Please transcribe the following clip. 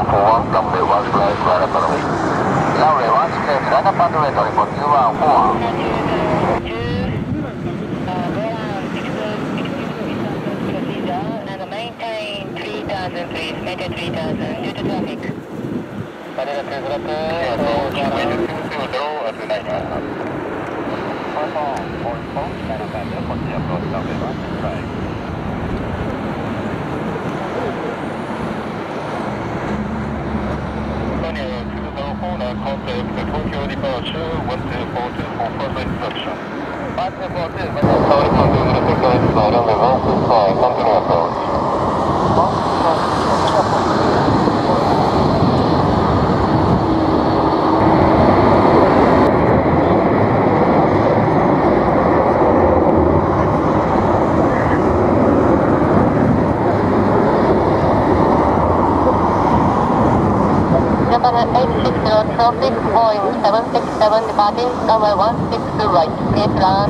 4, runway 1 clear, clear runway. Runway 1 clear, clear runway, report 214. Maintain 3000 please, maintain 3000 due to traffic. Tokyo departure 1242 for further instruction. 1242, sorry, continue to take guys by runway 165, continue approach. Number 860 traffic, Boeing 767 departing, runway 162 right, clear plan,